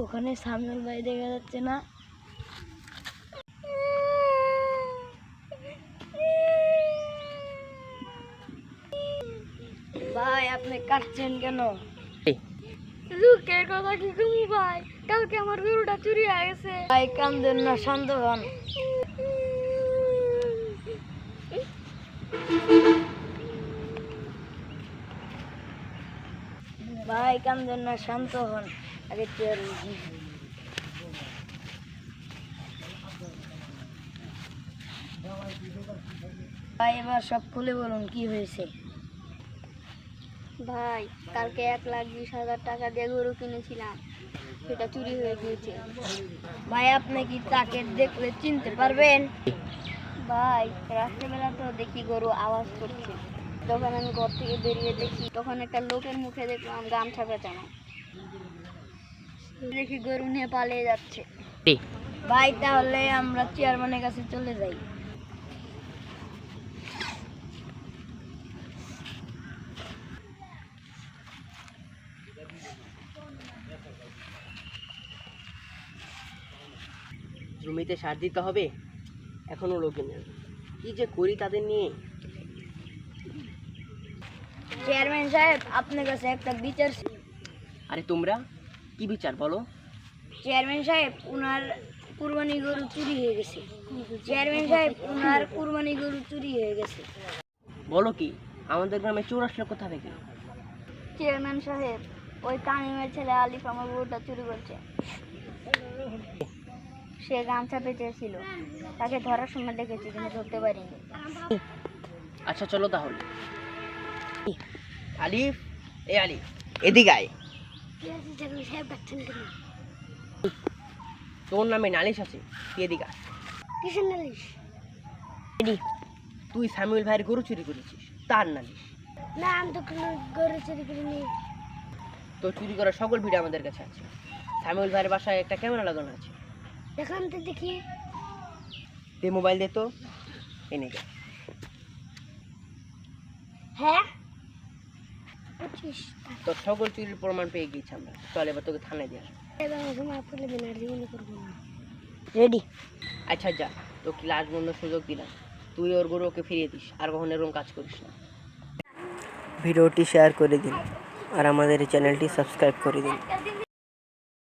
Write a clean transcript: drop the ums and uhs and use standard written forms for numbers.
ওখানে সামনের ভাই দেখা যাচ্ছে না। ভাই আপনি কাটছেন কেন? লোকের কথা কি তুমি ভাই, কালকে আমার গরুটা চুরি হয়ে গেছে। ভাই কান্দেন না, শান্ত হন। ভাই কান্দেন না, শান্ত হন। আগে চেয়ার ভাই, এবার সব খুলে বলুন কি হয়েছে। ভাই কালকে 1,20,000 টাকা দিয়ে গরু কিনেছিলাম, সেটা চুরি হয়ে গিয়েছে। ভাই আপনি কি তাকে দেখলে চিনতে পারবেন? ভাই রাত্রেবেলা তো দেখি গরু আওয়াজ করছে, তখন আমি ঘর থেকে বেরিয়ে দেখি, তখন একটা লোকের মুখে দেখলাম গামছা পেঁচানো। দেখি গরু নিয়ে পালিয়ে যাচ্ছে। ভাই তাহলে আমরা চেয়ারম্যানের কাছে চলে যাই। জমিতে সার দিতে হবে, এখনো লোকে নেই। কি যে করি তাদের নিয়ে। চেয়ারম্যান সাহেব, আপনার কাছে একটা বিচার। আরে তোমরা কি বিচার বলো? চেয়ারম্যান সাহেব, উনার কুরবানি গরু চুরি হয়ে গেছে। চেয়ারম্যান সাহেব, উনার কুরবানি গরু চুরি হয়ে গেছে। বলো কি, আমাদের গ্রামে চোর আসলো কোথা থেকে? চেয়ারম্যান সাহেব, ওই তামিমের ছেলে আলিফ আমার গরুটা চুরি করছে। সে গামছা পেঁচেছিল, তাকে ধরার সময় দেখেছি কিন্তু ধরতে পারিনি। আচ্ছা চলো তাহলে। আলিফ, এ আলিফ, এদিকে আয়। তোর নামে নালিশ আছে, তুই এদিকে আয়। কিসের নালিশ? তুই সামিউল ভাইয়ের গরু চুরি করেছিস, তার নালিশ। না, আমি তো কোনো গরু চুরি করিনি। তো চুরি করার সকল ভিডিও আমাদের কাছে আছে। সামিউল ভাইয়ের বাসায় একটা ক্যামেরা লাগানো আছে। দেখান তো দেখি। দে মোবাইল দে তো, এনে দে। হ্যাঁ, তোর সকল চুরির প্রমাণ পেয়ে গিয়েছি আমরা। চল এবার তোকে থানায় দিয়ে আসবো। রেডি। আচ্ছা যা, তোকে লাস্ট বন্ধ সুযোগ দিলাম, তুই ওর গরু ওকে ফিরিয়ে দিস, আর কখনো এরকম কাজ করিস না। ভিডিওটি শেয়ার করে দিন আর আমাদের চ্যানেলটি সাবস্ক্রাইব করে দিন।